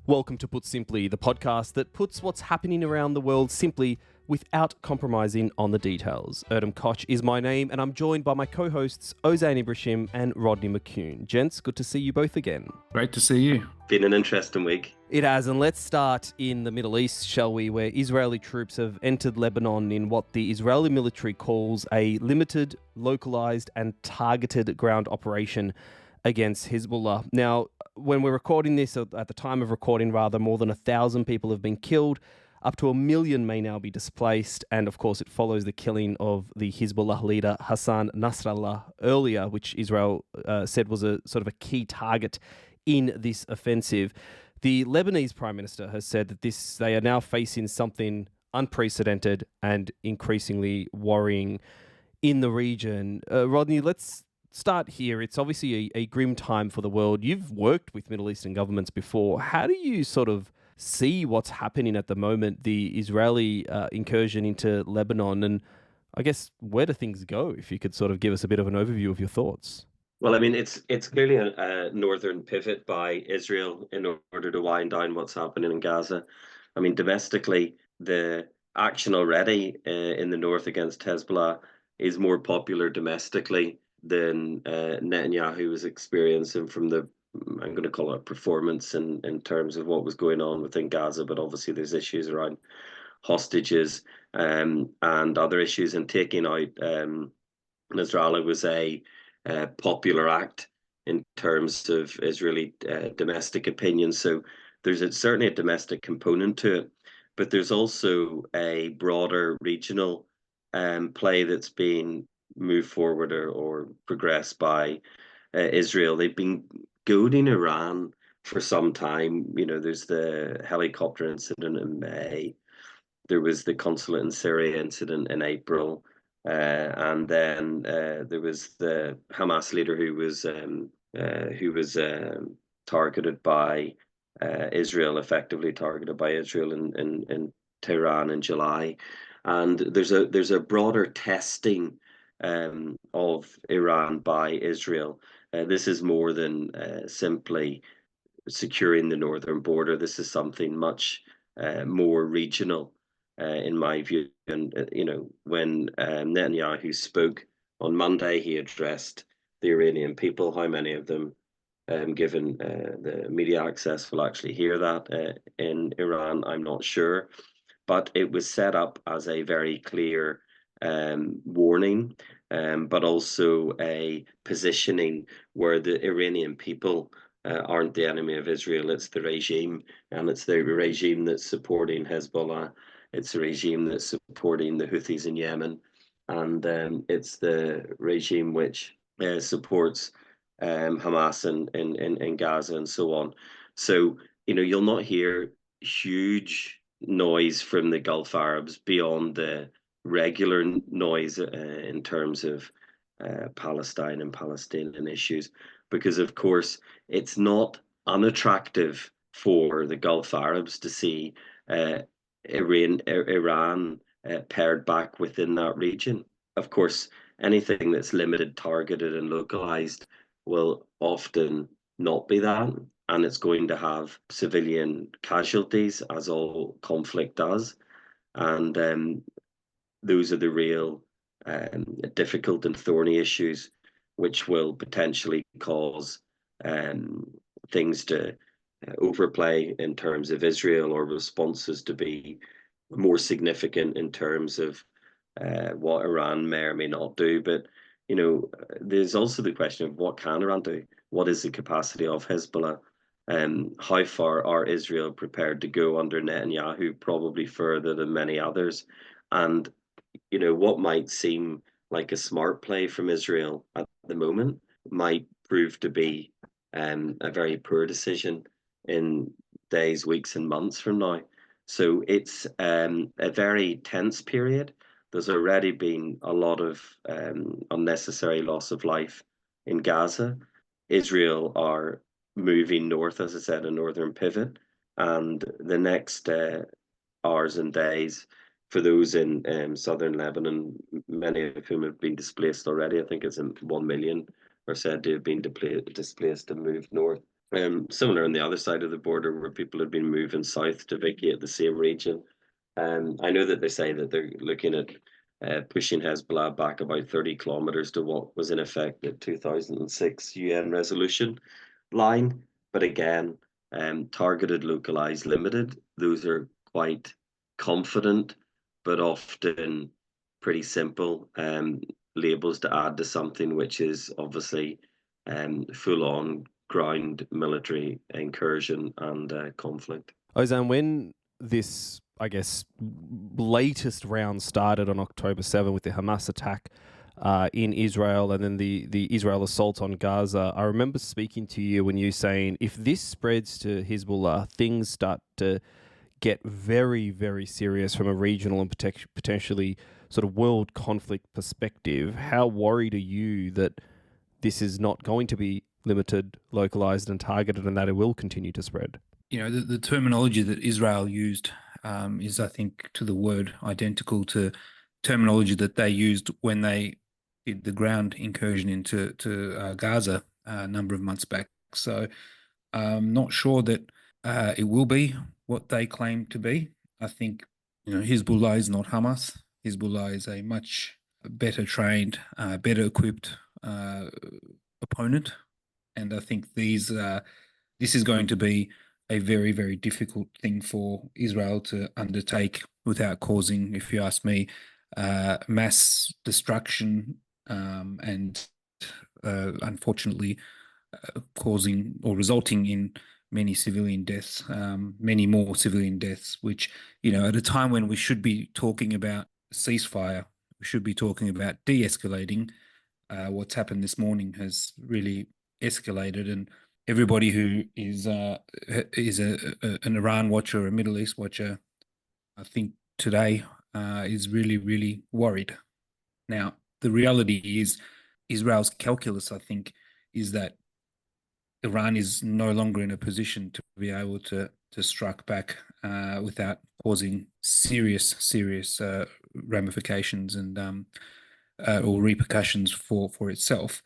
Welcome to Put Simply, the podcast that puts what's happening around the world simply without compromising on the details. Erdem Koch is my name, and I'm joined by my co-hosts Ozan Ibrisim and Rodney McCune. Gents, good to see you both again. Great to see you. Been an interesting week. It has, and let's start in the Middle East, shall we, where Israeli troops have entered Lebanon in what the Israeli military calls a limited, localized, and targeted ground operation against Hezbollah. Now, when we're recording this, at the time of recording rather, more than 1,000 people have been killed. Up to 1 million may now be displaced. And of course, it follows the killing of the Hezbollah leader Hassan Nasrallah earlier, which Israel said was a sort of a key target in this offensive. The Lebanese Prime Minister has said that they are now facing something unprecedented and increasingly worrying in the region. Rodney, let's start here. It's obviously a grim time for the world. You've worked with Middle Eastern governments before. How do you sort of see what's happening at the moment, the Israeli incursion into Lebanon, and I guess where do things go? If you could sort of give us a bit of an overview of your thoughts. Well, I mean, it's clearly a northern pivot by Israel in order to wind down what's happening in Gaza. I mean, domestically, the action already in the north against Hezbollah is more popular domestically than Netanyahu was experiencing from the, I'm going to call it, performance in terms of what was going on within Gaza. But obviously, there's issues around hostages and other issues, and taking out Nasrallah was a popular act in terms of Israeli domestic opinion. So there's certainly a domestic component to it, but there's also a broader regional play that's being moved forward or progressed by Israel. They've been goading Iran for some time. You know, there's the helicopter incident in May. There was the consulate in Syria incident in April. And then there was the Hamas leader who was targeted by Israel, effectively targeted by Israel in Tehran in July. And there's a broader testing of Iran by Israel. This is more than simply securing the northern border. This is something much more regional, in my view. And when Netanyahu spoke on Monday, he addressed the Iranian people. How many of them, given the media access, will actually hear that in Iran? I'm not sure. But it was set up as a very clear warning, but also a positioning where the Iranian people aren't the enemy of Israel. It's the regime, and it's the regime that's supporting Hezbollah. It's a regime that's supporting the Houthis in Yemen, and it's the regime which supports Hamas in Gaza and so on. So, you'll not hear huge noise from the Gulf Arabs beyond the regular noise in terms of Palestine and Palestinian issues, because, of course, it's not unattractive for the Gulf Arabs to see Iran pared back within that region. Of course, anything that's limited, targeted, and localized will often not be that, and it's going to have civilian casualties, as all conflict does. And those are the real difficult and thorny issues, which will potentially cause things to overplay in terms of Israel, or responses to be more significant in terms of what Iran may or may not do. But there's also the question of what can Iran do? What is the capacity of Hezbollah? How far are Israel prepared to go under Netanyahu? Probably further than many others. And what might seem like a smart play from Israel at the moment might prove to be a very poor decision in days, weeks, and months from now. So it's a very tense period. There's already been a lot of unnecessary loss of life in Gaza. Israel are moving north, as I said, a northern pivot, and the next hours and days for those in southern Lebanon, many of whom have been displaced already. I think it's 1 million are said to have been displaced and moved north. Similar on the other side of the border where people had been moving south to vacate the same region. I know that they say that they're looking at pushing Hezbollah back about 30 kilometers to what was in effect the 2006 UN resolution line. But again, targeted, localized, limited, those are quite confident, but often pretty simple labels to add to something which is obviously full on ground military incursion and conflict. Ozan, when this, I guess, latest round started on October 7 with the Hamas attack in Israel and then the Israel assault on Gaza, I remember speaking to you when you saying if this spreads to Hezbollah, things start to get very, very serious from a regional and potentially sort of world conflict perspective. How worried are you that this is not going to be limited, localized, and targeted, and that it will continue to spread? The terminology that Israel used is, I think, to the word identical to terminology that they used when they did the ground incursion into Gaza a number of months back. So I'm not sure that it will be what they claim to be. I think Hezbollah is not Hamas. Hezbollah is a much better trained, better equipped opponent, and I think this is going to be a very, very difficult thing for Israel to undertake without causing, if you ask me, mass destruction and unfortunately causing or resulting in many civilian deaths, many more civilian deaths, which, at a time when we should be talking about ceasefire, we should be talking about de-escalating. What's happened this morning has really escalated, and everybody who is an Iran watcher or a Middle East watcher, I think today is really, really worried. Now, the reality is Israel's calculus, I think, is that Iran is no longer in a position to be able to strike back without causing serious ramifications and or repercussions for itself.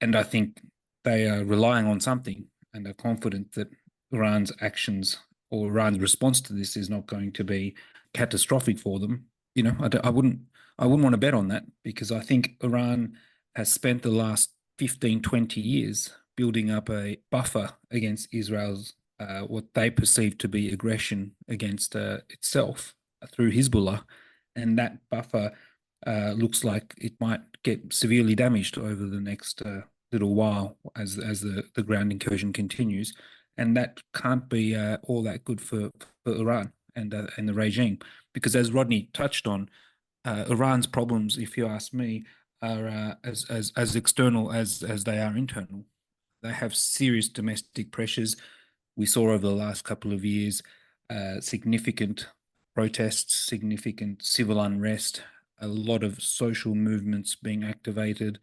And I think they are relying on something and are confident that Iran's actions or Iran's response to this is not going to be catastrophic for them. I wouldn't want to bet on that, because I think Iran has spent the last 15, 20 years building up a buffer against Israel's what they perceive to be aggression against itself through Hezbollah, and that buffer looks like it might get severely damaged over the next little while as the ground incursion continues, and that can't be all that good for Iran and the regime, because as Rodney touched on, Iran's problems, if you ask me, are as external as they are internal. They have serious domestic pressures. We saw over the last couple of years significant protests, significant civil unrest, a lot of social movements being activated,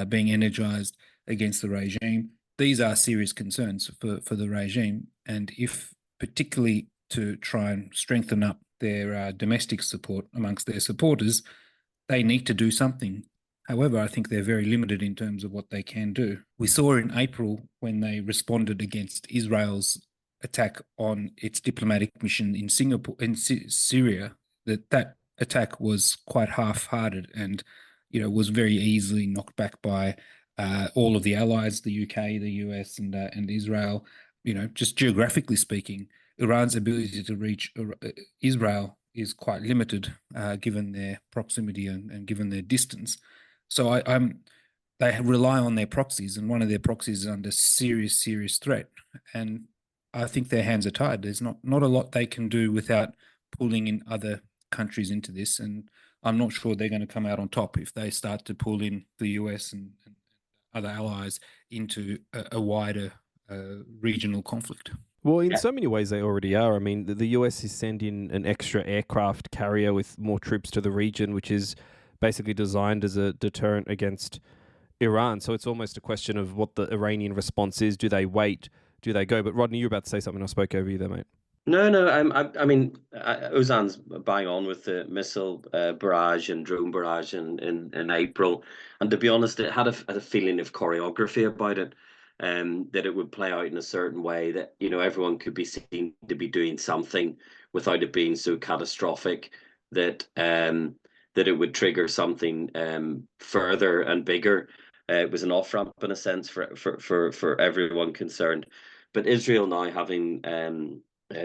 being energized against the regime. These are serious concerns for the regime, and if particularly to try and strengthen up their domestic support amongst their supporters, they need to do something. However, I think they're very limited in terms of what they can do. We saw in April, when they responded against Israel's attack on its diplomatic mission in Syria, that attack was quite half-hearted and, was very easily knocked back by all of the allies, the UK, the US, and Israel. Just geographically speaking, Iran's ability to reach Israel is quite limited, given their proximity and given their distance. So they rely on their proxies, and one of their proxies is under serious threat. And I think their hands are tied. There's not a lot they can do without pulling in other countries into this. And I'm not sure they're going to come out on top if they start to pull in the US and other allies into a wider regional conflict. Well, in so many ways, they already are. I mean, the US is sending an extra aircraft carrier with more troops to the region, which is basically designed as a deterrent against Iran. So it's almost a question of what the Iranian response is. Do they wait? Do they go? But Rodney, you were about to say something. I spoke over you there, mate. No, I mean, Ozan's bang on with the missile barrage and drone barrage in April, and to be honest, it had a feeling of choreography about it. that it would play out in a certain way that, everyone could be seen to be doing something without it being so catastrophic that that it would trigger something further and bigger. It was an off ramp in a sense for everyone concerned. But Israel now having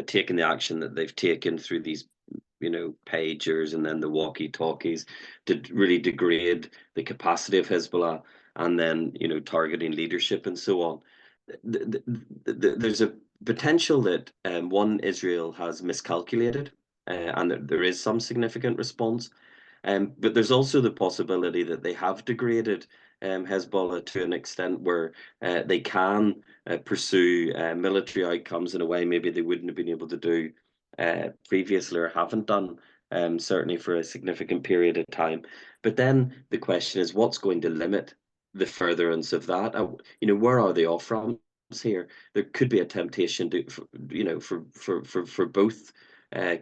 taken the action that they've taken through these, pagers and then the walkie-talkies to really degrade the capacity of Hezbollah, and then, targeting leadership and so on. There's a potential that one, Israel has miscalculated, and that there is some significant response. But there's also the possibility that they have degraded Hezbollah to an extent where they can pursue military outcomes in a way maybe they wouldn't have been able to do previously, or haven't done, certainly for a significant period of time. But then the question is, what's going to limit the furtherance of that? Where are the off ramps here? There could be a temptation to, for both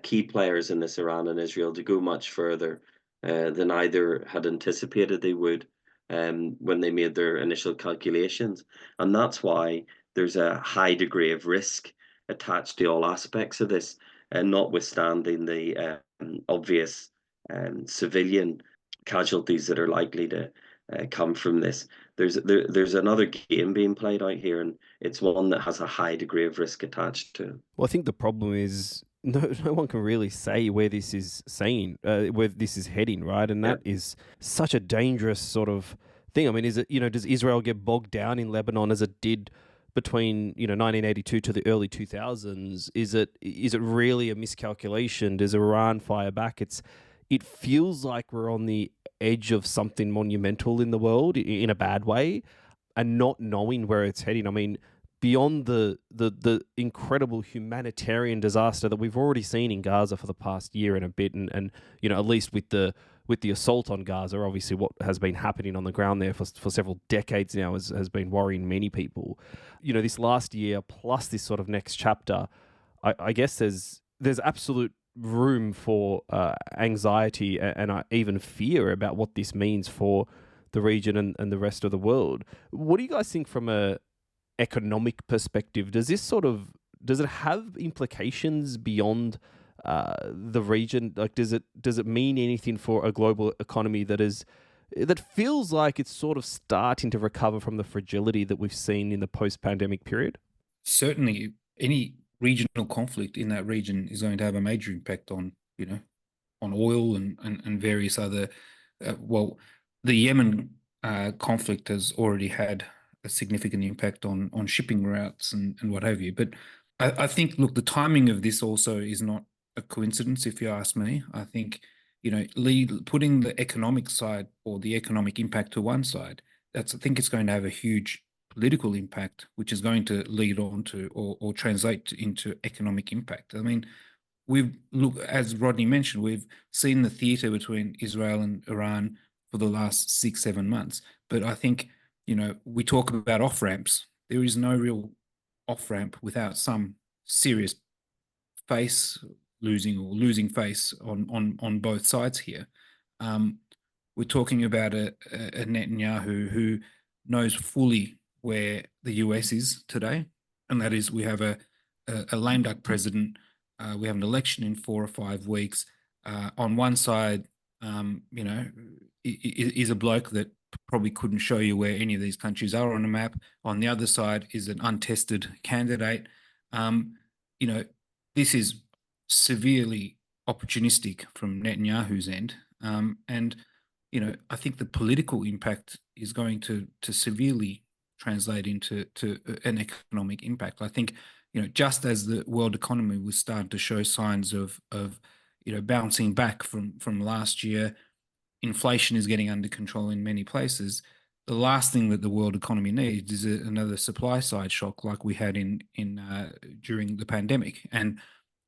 key players in this, Iran and Israel, to go much further than either had anticipated they would when they made their initial calculations. And that's why there's a high degree of risk attached to all aspects of this, and notwithstanding the obvious civilian casualties that are likely to come from this. There's another game being played out here, and it's one that has a high degree of risk attached to it. Well, I think the problem is no one can really say where this is where this is heading, right? And that is such a dangerous sort of thing. I mean, is it, does Israel get bogged down in Lebanon as it did between 1982 to the early 2000s? Is it really a miscalculation? Does Iran fire back? It feels like we're on the edge of something monumental in the world in a bad way, and not knowing where it's heading. I mean, beyond the incredible humanitarian disaster that we've already seen in Gaza for the past year and a bit, and at least with the assault on Gaza, obviously what has been happening on the ground there for several decades now has been worrying many people. This last year plus this sort of next chapter, I guess there's absolute room for anxiety and even fear about what this means for the region and the rest of the world. What do you guys think from a economic perspective? Does it have implications beyond the region? Like, does it mean anything for a global economy that feels like it's sort of starting to recover from the fragility that we've seen in the post-pandemic period? Certainly, any regional conflict in that region is going to have a major impact on oil and various other. The Yemen conflict has already had a significant impact on shipping routes and what have you. But I think, look, the timing of this also is not a coincidence, if you ask me. I think, putting the economic side or the economic impact to one side, I think it's going to have a huge political impact, which is going to lead on to or translate into economic impact. I mean, as Rodney mentioned, we've seen the theater between Israel and Iran for the last 6-7 months. But I think, we talk about off ramps. There is no real off ramp without some serious face losing face on both sides here. We're talking about a Netanyahu who knows fully where the US is today, and that is we have a lame duck president. We have an election in 4 or 5 weeks. On one side, is a bloke that probably couldn't show you where any of these countries are on a map. On the other side is an untested candidate. This is severely opportunistic from Netanyahu's end. I think the political impact is going to severely translate into an economic impact. I think, just as the world economy was starting to show signs of bouncing back from last year, inflation is getting under control in many places. The last thing that the world economy needs is another supply side shock like we had in during the pandemic. And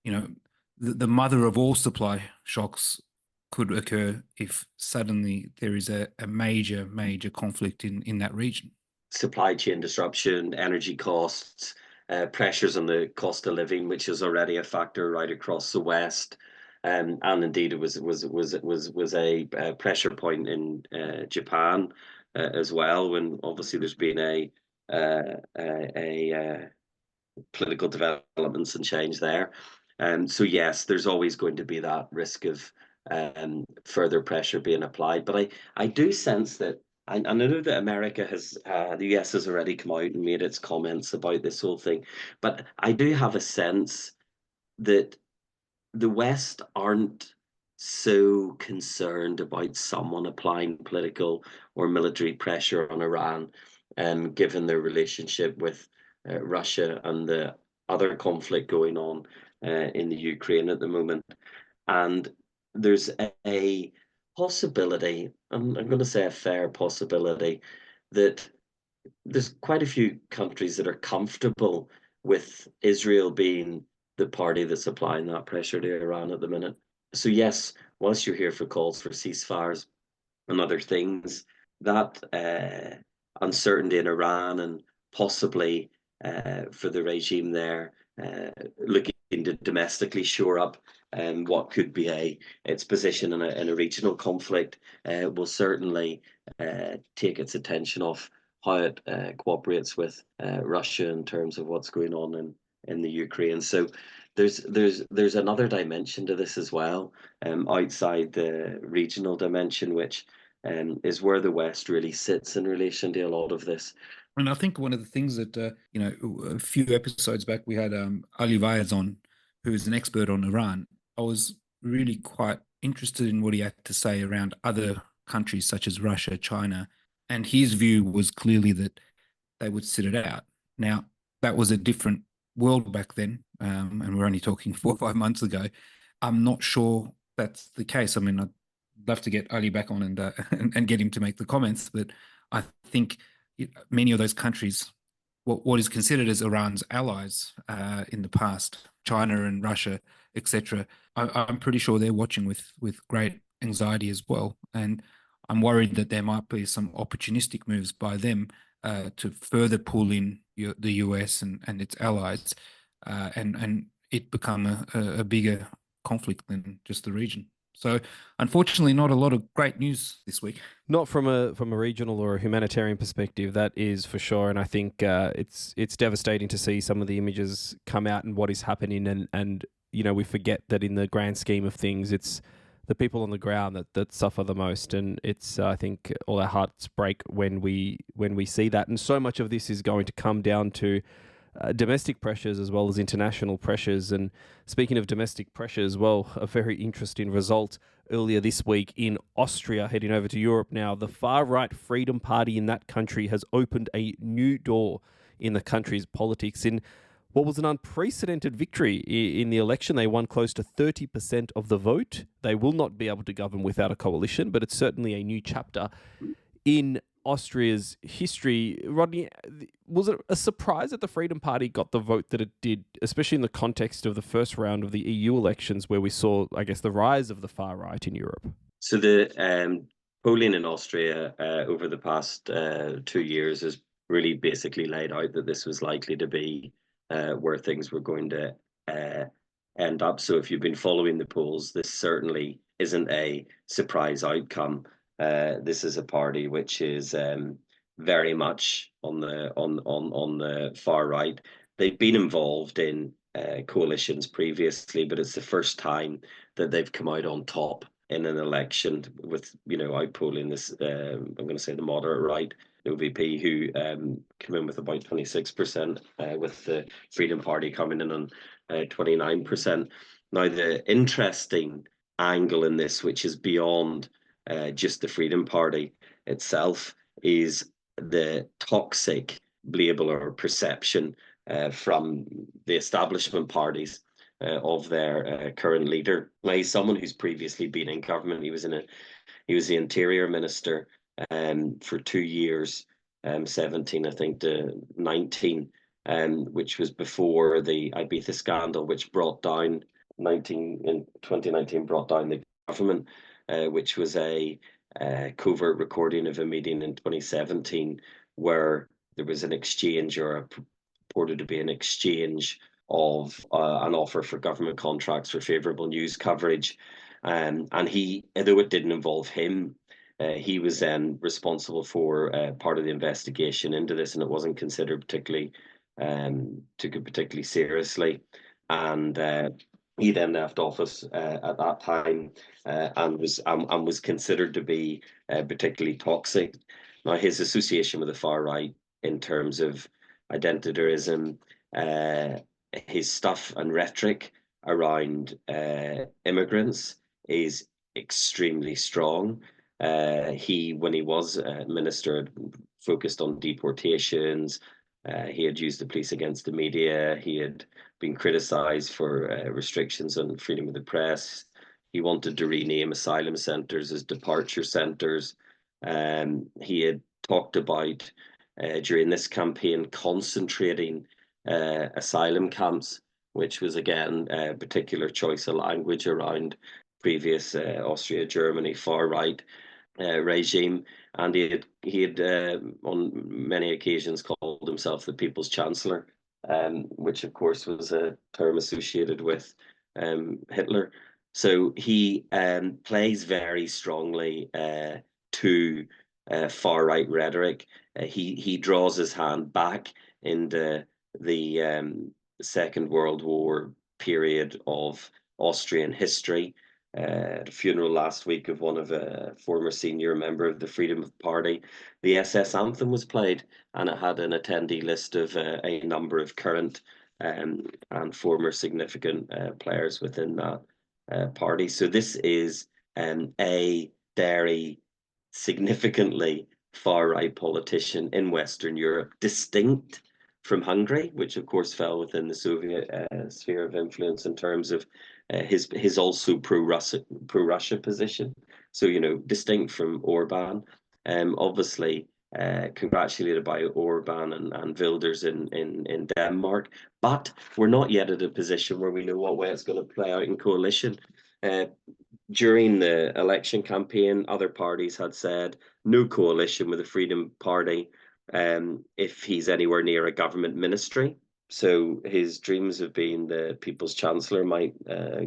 the mother of all supply shocks could occur if suddenly there is a major conflict in that region. Supply chain disruption, energy costs, pressures on the cost of living, which is already a factor right across the West. And indeed, it was a pressure point in Japan as well, when obviously there's been a political developments and change there. So yes, there's always going to be that risk of further pressure being applied. But I do sense that, and I know that America has, the US has already come out and made its comments about this whole thing, but I do have a sense that the West aren't so concerned about someone applying political or military pressure on Iran, given their relationship with Russia and the other conflict going on in the Ukraine at the moment. And there's a possibility, I'm going to say a fair possibility, that there's quite a few countries that are comfortable with Israel being the party that's applying that pressure to Iran at the minute. So yes, whilst you're here for calls for ceasefires and other things, that uncertainty in Iran and possibly for the regime there looking to domestically shore up what could be its position in a regional conflict will certainly take its attention off how it cooperates with Russia in terms of what's going on in the Ukraine. So there's another dimension to this as well, outside the regional dimension, which is where the West really sits in relation to a lot of this. And I think one of the things that, a few episodes back, we had Ali Vayaz on, who is an expert on Iran. I was really quite interested in what he had to say around other countries such as Russia, China, and his view was clearly that they would sit it out. Now, that was a different world back then, and we're only talking 4 or 5 months ago. I'm not sure that's the case. I mean, I'd love to get Ali back on and get him to make the comments, but I think many of those countries, what is considered as Iran's allies in the past, China and Russia, etc., I'm pretty sure they're watching with great anxiety as well. And I'm worried that there might be some opportunistic moves by them to further pull in the US and its allies, and it become a bigger conflict than just the region. So, unfortunately, not a lot of great news this week. Not from a regional or a humanitarian perspective, that is for sure. And I think it's devastating to see some of the images come out and what is happening. And we forget that in the grand scheme of things, it's the people on the ground that suffer the most. And it's I think all our hearts break when we see that. And so much of this is going to come down to domestic pressures as well as international pressures. And speaking of domestic pressures, well, a very interesting result earlier this week in Austria, heading over to Europe now. The far-right Freedom Party in that country has opened a new door in the country's politics in what was an unprecedented victory in the election. They won close to 30% of the vote. They will not be able to govern without a coalition, but it's certainly a new chapter in Austria's history. Rodney, was it a surprise that the Freedom Party got the vote that it did, especially in the context of the first round of the EU elections, where we saw, I guess, the rise of the far right in Europe? So the polling in Austria over the past 2 years has really basically laid out that this was likely to be where things were going to end up. So if you've been following the polls, this certainly isn't a surprise outcome. This is a party which is very much on the far right. They've been involved in coalitions previously, but it's the first time that they've come out on top in an election with, outpolling this, I'm going to say the moderate right, OVP, who came in with about 26%, with the Freedom Party coming in on 29%. Now, the interesting angle in this, which is beyond just the Freedom Party itself, is the toxic label or perception from the establishment parties of their current leader. Now, he's someone who's previously been in government. He was the Interior Minister for 2 years, 17, I think, to 19, which was before the Ibiza scandal, which brought down in 2019 brought down the government, which was a covert recording of a meeting in 2017 where there was an exchange, or purported to be an exchange of an offer for government contracts for favourable news coverage. And he, although it didn't involve him, he was then responsible for part of the investigation into this, and it wasn't considered particularly taken particularly seriously. And he then left office at that time and was considered to be particularly toxic. Now, his association with the far right in terms of identitarianism, his stuff and rhetoric around immigrants is extremely strong. When he was minister, focused on deportations. He had used the police against the media. He had been criticised for restrictions on freedom of the press. He wanted to rename asylum centres as departure centres. He had talked about during this campaign concentrating asylum camps, which was again a particular choice of language around previous Austria, Germany, far right regime, and he had on many occasions called himself the People's Chancellor, which of course was a term associated with Hitler. So he plays very strongly to far right rhetoric. He draws his hand back into the Second World War period of Austrian history. At a funeral last week of one of a former senior member of the Freedom Party, the SS anthem was played, and it had an attendee list of a number of current and former significant players within that party. So this is a very significantly far-right politician in Western Europe, distinct from Hungary, which of course fell within the Soviet sphere of influence in terms of his also pro-Russia position. So, distinct from Orban. Obviously, congratulated by Orban and Wilders in Denmark, but we're not yet at a position where we know what way it's going to play out in coalition. During the election campaign, other parties had said no coalition with the Freedom Party if he's anywhere near a government ministry. So his dreams have been the People's Chancellor might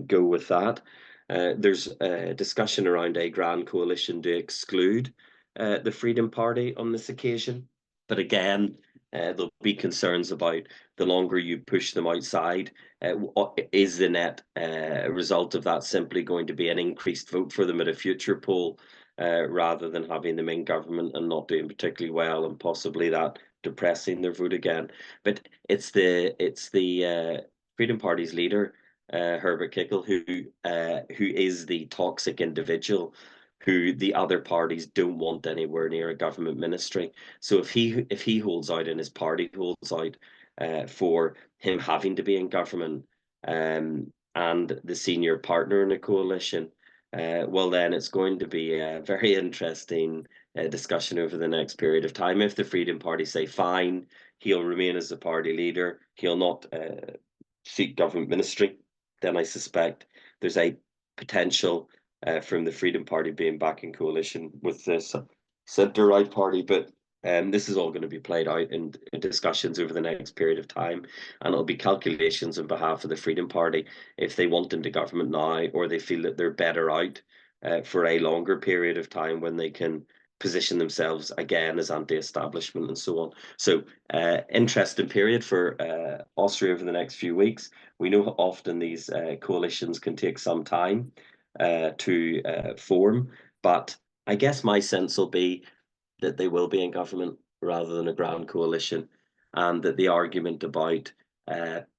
go with that. There's a discussion around a grand coalition to exclude the Freedom Party on this occasion. But again, there'll be concerns about the longer you push them outside. Is the net result of that simply going to be an increased vote for them at a future poll rather than having them in government and not doing particularly well and possibly that depressing their vote again? But it's the Freedom Party's leader, Herbert Kickle, who is the toxic individual who the other parties don't want anywhere near a government ministry. So if he holds out and his party holds out for him having to be in government and the senior partner in a coalition, well, then it's going to be a very interesting discussion over the next period of time. If the Freedom Party say, fine, he'll remain as the party leader, he'll not seek government ministry, then I suspect there's a potential from the Freedom Party being back in coalition with the centre-right party. But this is all going to be played out in discussions over the next period of time, and it'll be calculations on behalf of the Freedom Party if they want into government now or they feel that they're better out for a longer period of time when they can position themselves again as anti-establishment and so on. So interesting period for Austria over the next few weeks. We know how often these coalitions can take some time to form, but I guess my sense will be that they will be in government rather than a grand coalition, and that the argument about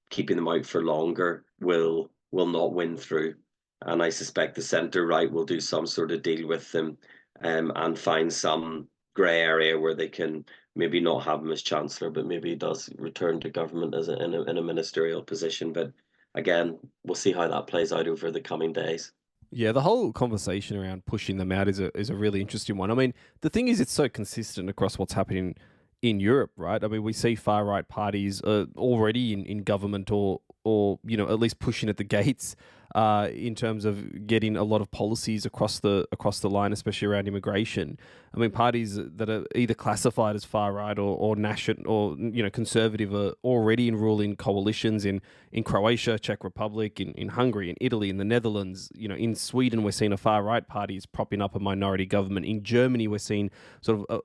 keeping them out for longer will not win through. And I suspect the centre right will do some sort of deal with them and find some grey area where they can maybe not have him as chancellor, but maybe he does return to government as in a ministerial position. But again, we'll see how that plays out over the coming days. Yeah, the whole conversation around pushing them out is a really interesting one. I mean, the thing is, it's so consistent across what's happening in Europe, right? I mean, we see far right parties already in government or or at least pushing at the gates in terms of getting a lot of policies across the line, especially around immigration. I mean, parties that are either classified as far right or national or conservative are already in ruling coalitions in Croatia, Czech Republic, in Hungary, in Italy, in the Netherlands. In Sweden, we're seeing a far right party is propping up a minority government. In Germany, we're seeing sort of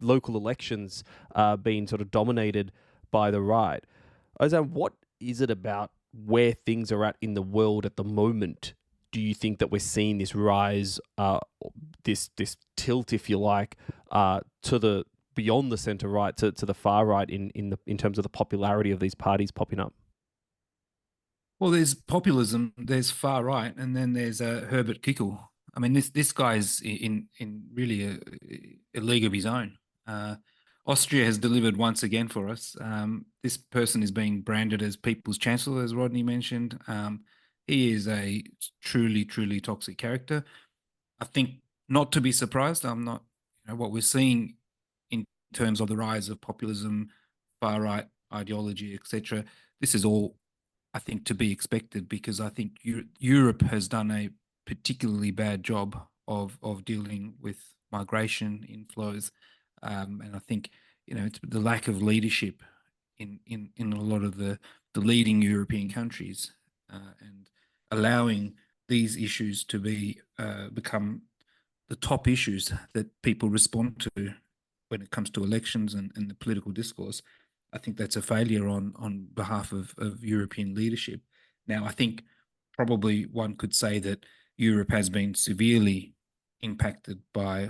local elections being sort of dominated by the right. Ozan, what is it about where things are at in the world at the moment? Do you think that we're seeing this rise, this tilt, if you like, to the beyond the centre right to the far right in terms of the popularity of these parties popping up? Well, there's populism, there's far right, and then there's Herbert Kickle. I mean, this guy's in really a league of his own. Austria has delivered once again for us. This person is being branded as People's Chancellor, as Rodney mentioned. He is a truly, truly toxic character. I think not to be surprised. I'm not, what we're seeing in terms of the rise of populism, far right ideology, etc. This is all, I think, to be expected, because I think Europe has done a particularly bad job of dealing with migration inflows, and I think it's the lack of leadership in a lot of the leading European countries, and allowing these issues to be become the top issues that people respond to when it comes to elections and the political discourse. I think that's a failure on behalf of European leadership. Now, I think probably one could say that Europe has been severely impacted by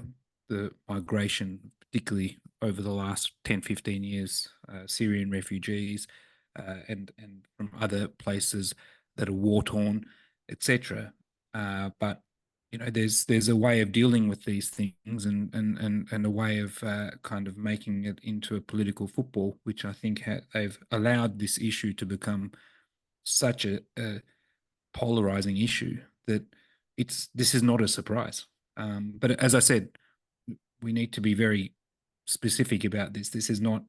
the migration, particularly over the last 10, 15 years, Syrian refugees and from other places that are war-torn, etc. But there's a way of dealing with these things, and a way of kind of making it into a political football, which I think they've allowed this issue to become such a polarizing issue that this is not a surprise. But as I said, we need to be very specific about this. This is not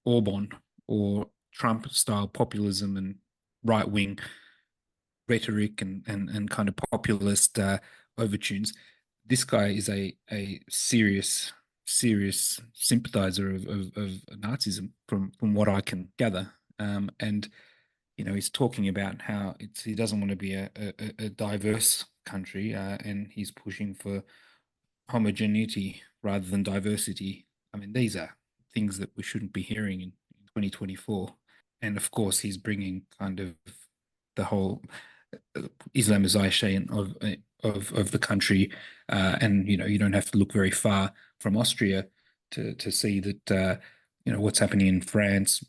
Orban or Trump style populism and right wing rhetoric and kind of populist overtunes. This guy is a serious sympathizer of Nazism, from what I can gather, and he's talking about how he doesn't want to be a diverse country, and he's pushing for homogeneity rather than diversity. I mean, these are things that we shouldn't be hearing in 2024. And of course, he's bringing kind of the whole Islamization of the country, and you don't have to look very far from Austria to see that what's happening in France,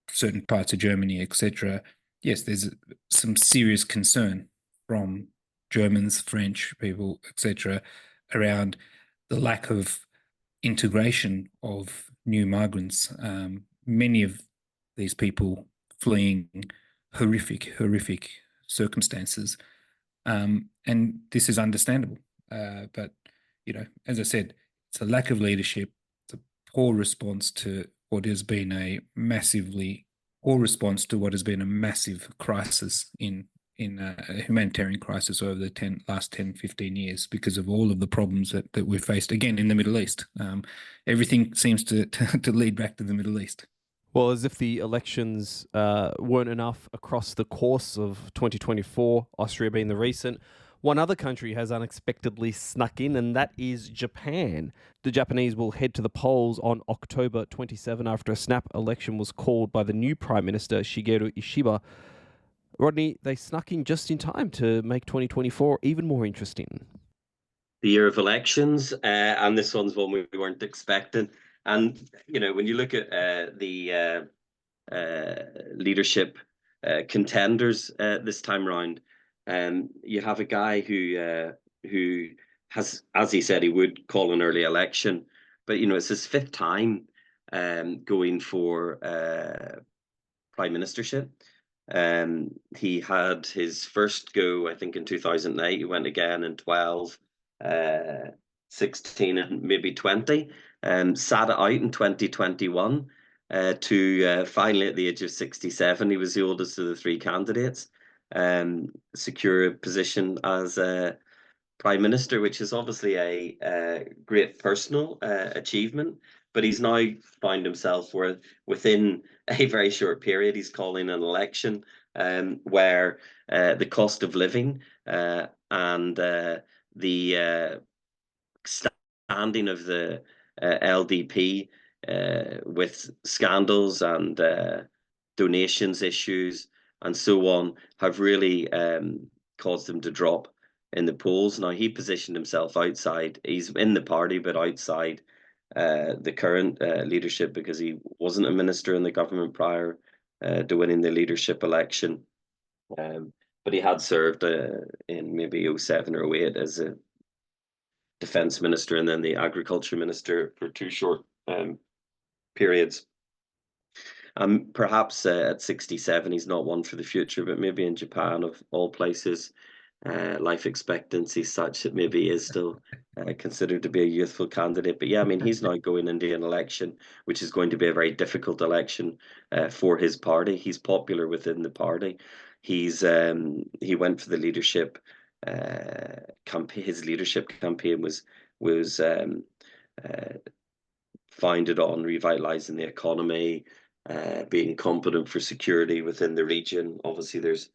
certain parts of Germany, etc. Yes, there's some serious concern from Germans, French people, etc., around the lack of integration of new migrants. Many of these people fleeing horrific circumstances, and this is understandable. But as I said, it's a lack of leadership. It's a poor response to what has been a massive crisis in a humanitarian crisis over the last 10, 15 years, because of all of the problems that we've faced, again, in the Middle East. Everything seems to lead back to the Middle East. Well, as if the elections weren't enough across the course of 2024, Austria being the recent, one other country has unexpectedly snuck in, and that is Japan. The Japanese will head to the polls on October 27 after a snap election was called by the new Prime Minister, Shigeru Ishiba. Rodney, they snuck in just in time to make 2024 even more interesting. The year of elections, and this one's one we weren't expecting. And, when you look at the leadership contenders this time round, you have a guy who has, as he said, he would call an early election, but it's his fifth time going for prime ministership. He had his first go, I think, in 2008. He went again in 12, 16, and maybe 20. Sat it out in 2021. to finally, at the age of 67, he was the oldest of the three candidates, secure a position as Prime Minister, which is obviously a great personal achievement. But he's now found himself within a very short period, he's calling an election where the cost of living and the standing of the LDP with scandals and donations issues and so on have really caused him to drop in the polls. Now, he positioned himself outside. He's in the party, but outside the current leadership, because he wasn't a minister in the government prior to winning the leadership election. But he had served in maybe 07 or 08 as a defense minister and then the agriculture minister for two short periods. Perhaps at 67, he's not one for the future, but maybe in Japan, of all places, life expectancy is such that maybe he is still considered to be a youthful candidate. But yeah, I mean, he's now going into an election, which is going to be a very difficult election for his party. He's popular within the party. He went for the leadership campaign. His leadership campaign was founded on revitalizing the economy, being competent for security within the region. Obviously, there's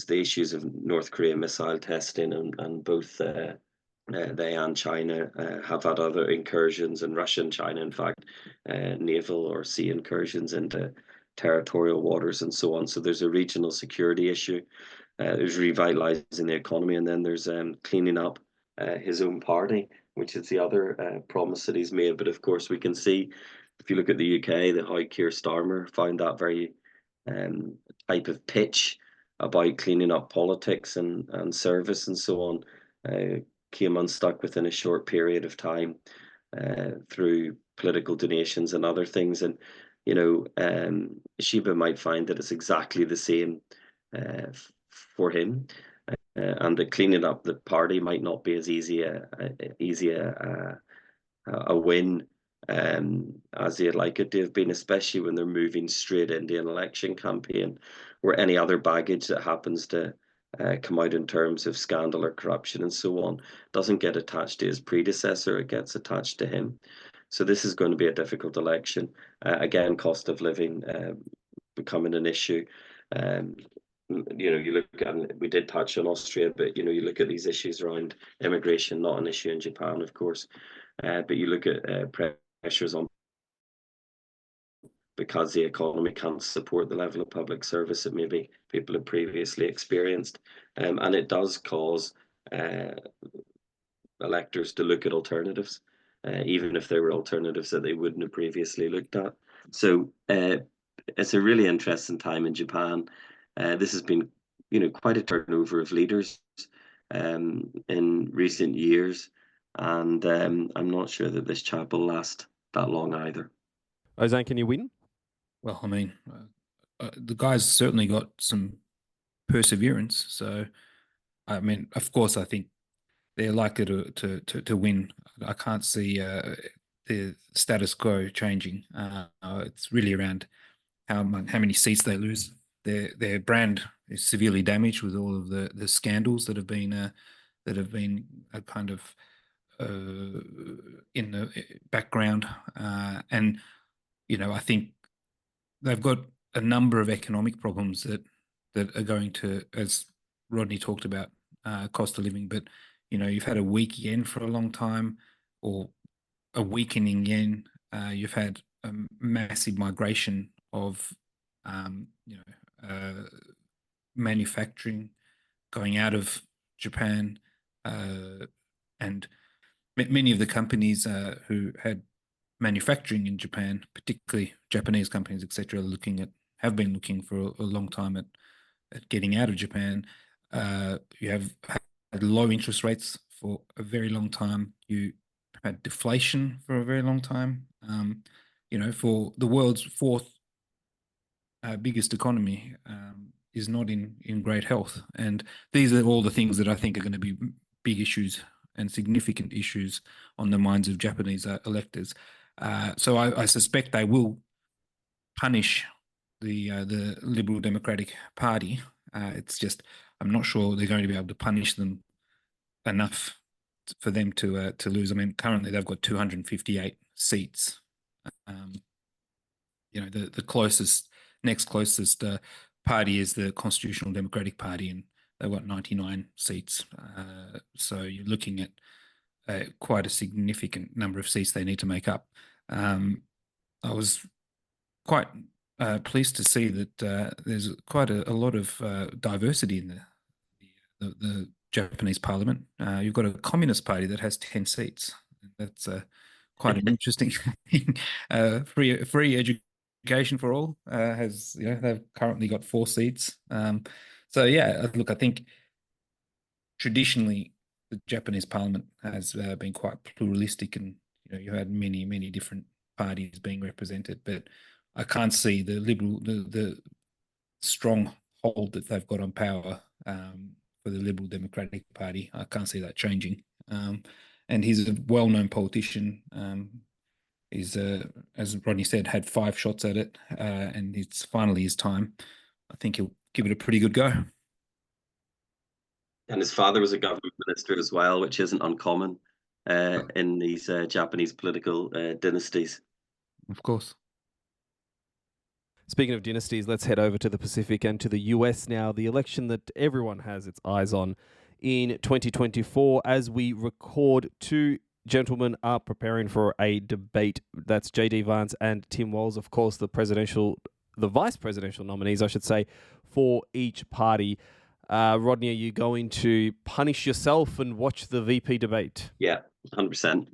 the issues of North Korea missile testing, and both they and China have had other incursions, and Russia and China, in fact, naval or sea incursions into territorial waters and so on. So there's a regional security issue. There's revitalizing the economy, and then there's cleaning up his own party, which is the other promise that he's made. But of course, we can see, if you look at the UK, that how Keir Starmer found that very type of pitch about cleaning up politics and service and so on came unstuck within a short period of time through political donations and other things. And Sheba might find that it's exactly the same for him, and that cleaning up the party might not be as easy a win as they'd like it to have been, especially when they're moving straight into an election campaign where any other baggage that happens to come out in terms of scandal or corruption and so on doesn't get attached to his predecessor, it gets attached to him. So this is going to be a difficult election. Again, cost of living becoming an issue. You look at, we did touch on Austria, but you look at these issues around immigration, not an issue in Japan, of course, but you look at pressures on, because the economy can't support the level of public service that maybe people have previously experienced, and it does cause electors to look at alternatives, even if there were alternatives that they wouldn't have previously looked at. So it's a really interesting time in Japan. This has been, quite a turnover of leaders in recent years, and I'm not sure that this chap will last that long either. Ozan, can you win? Well, I mean, the guy's certainly got some perseverance. So, I mean, of course, I think they're likely to win. I can't see the status quo changing. It's really around how many seats they lose. Their brand is severely damaged with all of the scandals that have been kind of in the background, and I think they've got a number of economic problems that are going to, as Rodney talked about, cost of living. But you've had a weak yen for a long time, or a weakening yen. You've had a massive migration of manufacturing going out of Japan, and many of the companies who had manufacturing in Japan, particularly Japanese companies, etc., have been looking for a long time at getting out of Japan. You have had low interest rates for a very long time. You had deflation for a very long time. For the world's fourth biggest economy is not in great health. And these are all the things that I think are going to be big issues and significant issues on the minds of Japanese electors. So I suspect they will punish the Liberal Democratic Party. It's just I'm not sure they're going to be able to punish them enough for them to lose. I mean, currently they've got 258 seats. The next closest party is the Constitutional Democratic Party, and they've got 99 seats. So you're looking at quite a significant number of seats they need to make up. I was quite pleased to see that there's quite a lot of diversity in the Japanese parliament. You've got a communist party that has 10 seats. That's quite an interesting thing. Free education for all they've currently got 4 seats. So yeah, look, I think traditionally the Japanese parliament has been quite pluralistic, and you had many different parties being represented, but I can't see the strong hold that they've got on power for the Liberal Democratic Party. I can't see that changing. And he's a well-known politician. He's, as Rodney said, had 5 shots at it, and it's finally his time. I think he'll give it a pretty good go. And his father was a government minister as well, which isn't uncommon in these Japanese political dynasties. Of course. Speaking of dynasties, let's head over to the Pacific and to the US now. The election that everyone has its eyes on in 2024. As we record, 2 gentlemen are preparing for a debate. That's J.D. Vance and Tim Walz, of course, the vice presidential nominees, I should say, for each party. Rodney, are you going to punish yourself and watch the VP debate? Yeah, 100%.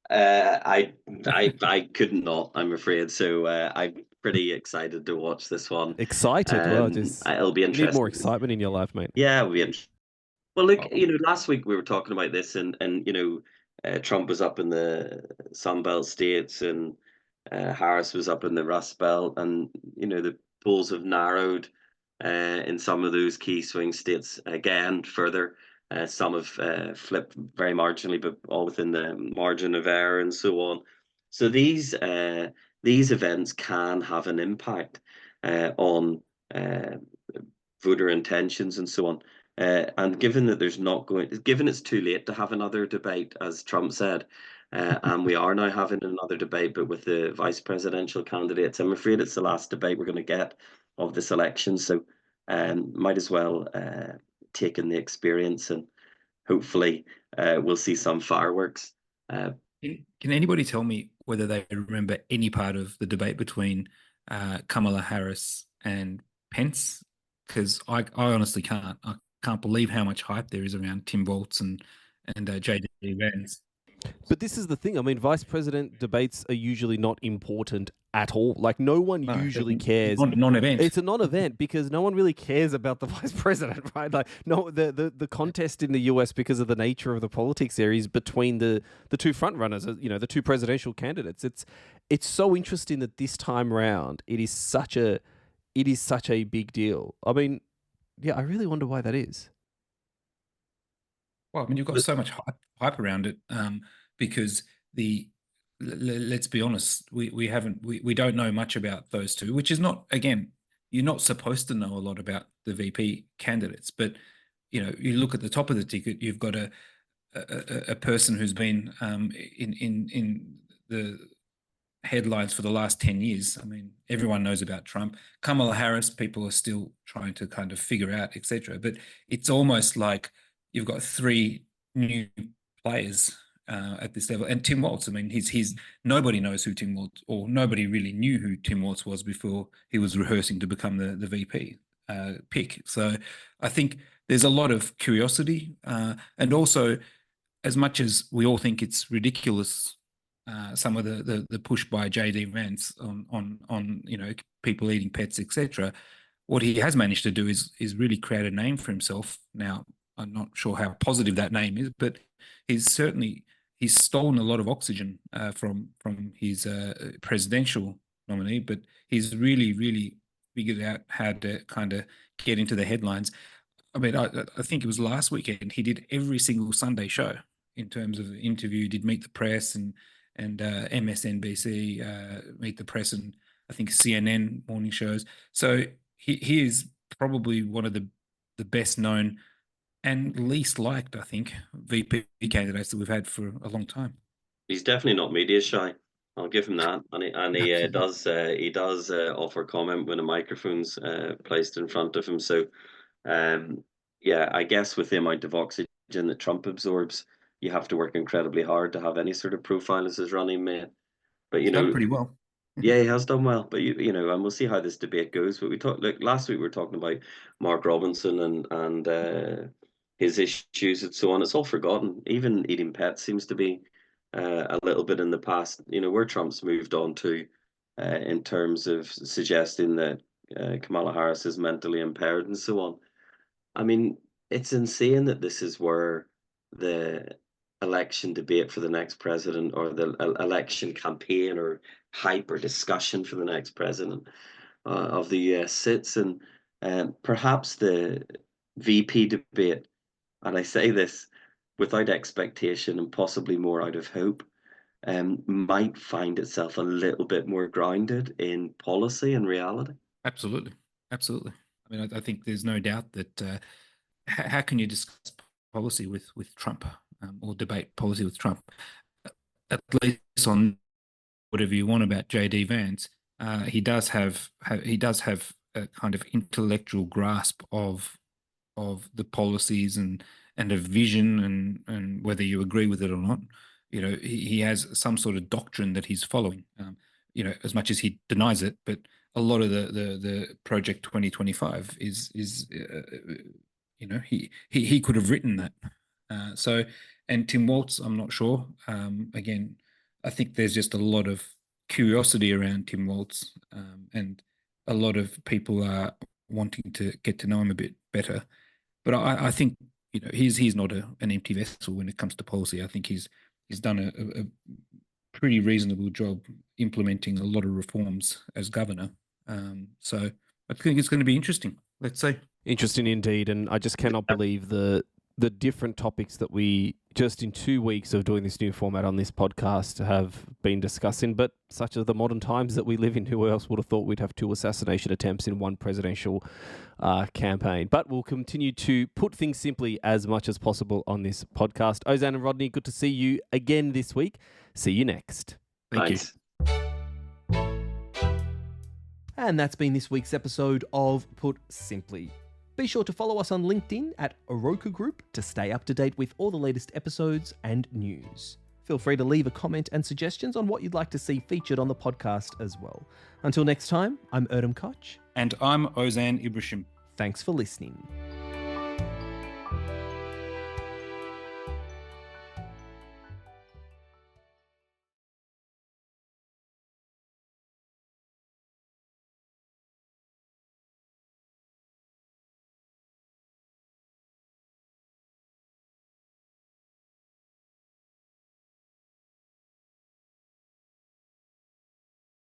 I couldn't not, I'm afraid. So I'm pretty excited to watch this one. Excited? Well, it'll be interesting. You need more excitement in your life, mate. Yeah, it'll be interesting. Well, look, last week we were talking about this, and Trump was up in the Sun Belt states, and Harris was up in the Rust Belt, and the polls have narrowed in some of those key swing states again further. Some have flipped very marginally, but all within the margin of error and so on. So these events can have an impact on voter intentions and so on. And given that given it's too late to have another debate, as Trump said, and we are now having another debate, but with the vice presidential candidates, I'm afraid it's the last debate we're going to get of this election. So might as well take in the experience, and hopefully we'll see some fireworks. Can anybody tell me whether they remember any part of the debate between Kamala Harris and Pence? Because I honestly can't. I can't believe how much hype there is around Tim Walz and J.D. Vance. But this is the thing. I mean, vice president debates are usually not important at all. Like, no one usually cares. Non-event. It's a non-event because no one really cares about the vice president, right? Like, no, the contest in the US, because of the nature of the politics there, is between the 2 front runners, the 2 presidential candidates. It's so interesting that this time round it is such a big deal. I mean, yeah, I really wonder why that is. Well, I mean, you've got so much hype around it because let's be honest, we don't know much about those 2, which is not, again, you're not supposed to know a lot about the VP candidates, but you look at the top of the ticket, you've got a person who's been in the headlines for the last 10 years. I mean, everyone knows about Trump. Kamala Harris, people are still trying to kind of figure out, etc. But it's almost like you've got 3 new players at this level. And Tim Walz, I mean, he's nobody knows who Tim Walz, or nobody really knew who Tim Walz was before he was rehearsing to become the VP pick. So I think there's a lot of curiosity, and also, as much as we all think it's ridiculous, some of the push by J.D. Vance on people eating pets, etc. What he has managed to do is really create a name for himself. Now, I'm not sure how positive that name is, but he's stolen a lot of oxygen from his presidential nominee. But he's really figured out how to kind of get into the headlines. I mean, I think it was last weekend he did every single Sunday show in terms of interview. Did Meet the Press, and and MSNBC, Meet the Press, and I think CNN morning shows. So he is probably one of the best known and least liked, I think, VP candidates that we've had for a long time. He's definitely not media shy. I'll give him that, and he does offer comment when a microphone's placed in front of him. So, yeah, I guess with the amount of oxygen that Trump absorbs, you have to work incredibly hard to have any sort of profile as his running mate. But He's done pretty well. yeah, he has done well. But and we'll see how this debate goes. But we talked last week. We were talking about Mark Robinson and his issues and so on. It's all forgotten. Even eating pets seems to be a little bit in the past. Where Trump's moved on to in terms of suggesting that Kamala Harris is mentally impaired and so on. I mean, it's insane that this is where the election debate for the next president, or the election campaign or hype or discussion for the next president of the US sits. And perhaps the VP debate, and I say this without expectation and possibly more out of hope, might find itself a little bit more grounded in policy and reality. Absolutely. Absolutely. I mean, I think there's no doubt that how can you discuss policy with Trump, or debate policy with Trump? At least on whatever you want about JD Vance, he does have a kind of intellectual grasp of the policies and a vision, and whether you agree with it or not. He has some sort of doctrine that he's following. As much as he denies it, but a lot of the Project 2025 is he could have written that. And Tim Walz, I'm not sure. Again, I think there's just a lot of curiosity around Tim Walz, and a lot of people are wanting to get to know him a bit better. But I think he's not an empty vessel when it comes to policy. I think he's done a pretty reasonable job implementing a lot of reforms as governor. So I think it's going to be interesting. Let's say interesting indeed, and I just cannot believe the different topics that we just in 2 weeks of doing this new format on this podcast have been discussing. But such are the modern times that we live in. Who else would have thought we'd have 2 assassination attempts in one presidential campaign? But we'll continue to put things simply as much as possible on this podcast. Ozan and Rodney, good to see you again this week. See you next. Thank you. And that's been this week's episode of Put Simply. Be sure to follow us on LinkedIn at Oroka Group to stay up to date with all the latest episodes and news. Feel free to leave a comment and suggestions on what you'd like to see featured on the podcast as well. Until next time, I'm Erdem Koch. And I'm Ozan Ibrisim. Thanks for listening.